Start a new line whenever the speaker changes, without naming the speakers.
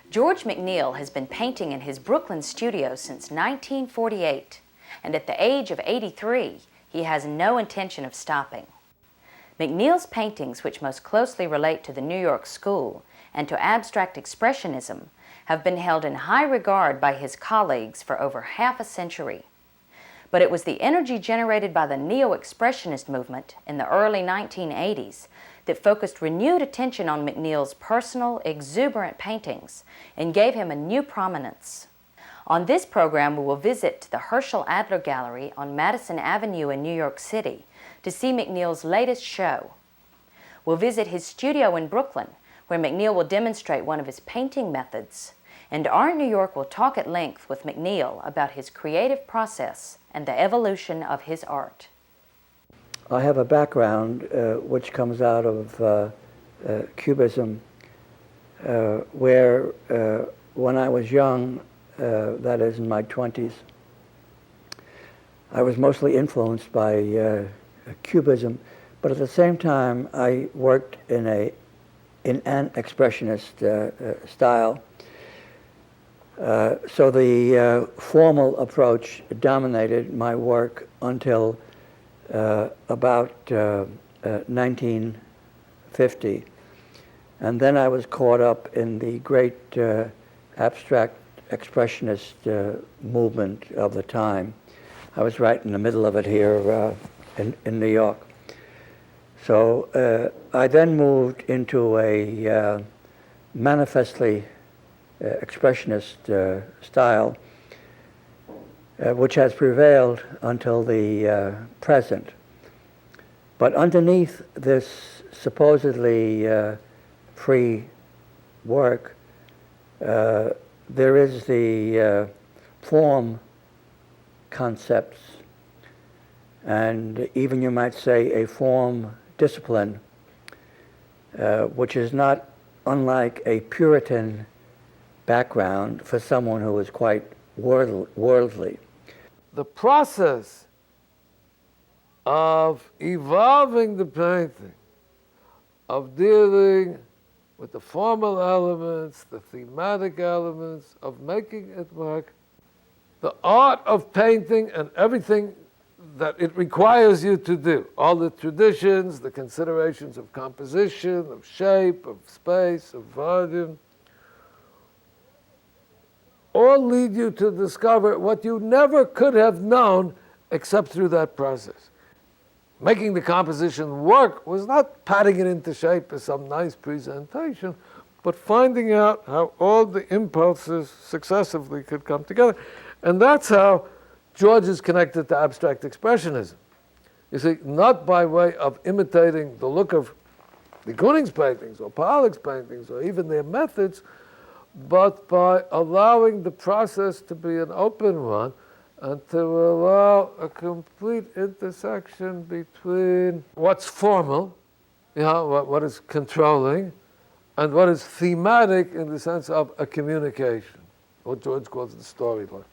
George McNeil has been painting in his Brooklyn studio since 1948, and at the age of 83, he has no intention of stopping. McNeil's paintings, which most closely relate to the New York School and to abstract expressionism, have been held in high regard by his colleagues for over half a century. But it was the energy generated by the Neo-Expressionist movement in the early 1980s that focused renewed attention on McNeil's personal, exuberant paintings and gave him a new prominence. On this program, we will visit the Hirschl Adler Gallery on Madison Avenue in New York City to see McNeil's latest show. We'll visit his studio in Brooklyn, where McNeil will demonstrate one of his painting methods. And Art New York will talk at length with McNeil about his creative process and the evolution of his art.
I have a background which comes out of Cubism, where when I was young, that is in my 20s, I was mostly influenced by Cubism, but at the same time I worked in an expressionist style. So the formal approach dominated my work until about 1950. And then I was caught up in the great abstract expressionist movement of the time. I was right in the middle of it here in New York. So I then moved into a manifestly expressionist style, which has prevailed until the present. But underneath this supposedly free work, there is the form concepts, and even you might say a form discipline, which is not unlike a Puritan background for someone who is quite worldly.
The process of evolving the painting, of dealing with the formal elements, the thematic elements, of making it work, the art of painting and everything that it requires you to do, all the traditions, the considerations of composition, of shape, of space, of volume, all lead you to discover what you never could have known except through that process. Making the composition work was not patting it into shape as some nice presentation, but finding out how all the impulses successively could come together. And that's how George is connected to abstract expressionism. You see, not by way of imitating the look of de Kooning's paintings or Pollock's paintings or even their methods, but by allowing the process to be an open one and to allow a complete intersection between what's formal, what is controlling, and what is thematic in the sense of a communication, what George calls the storyline.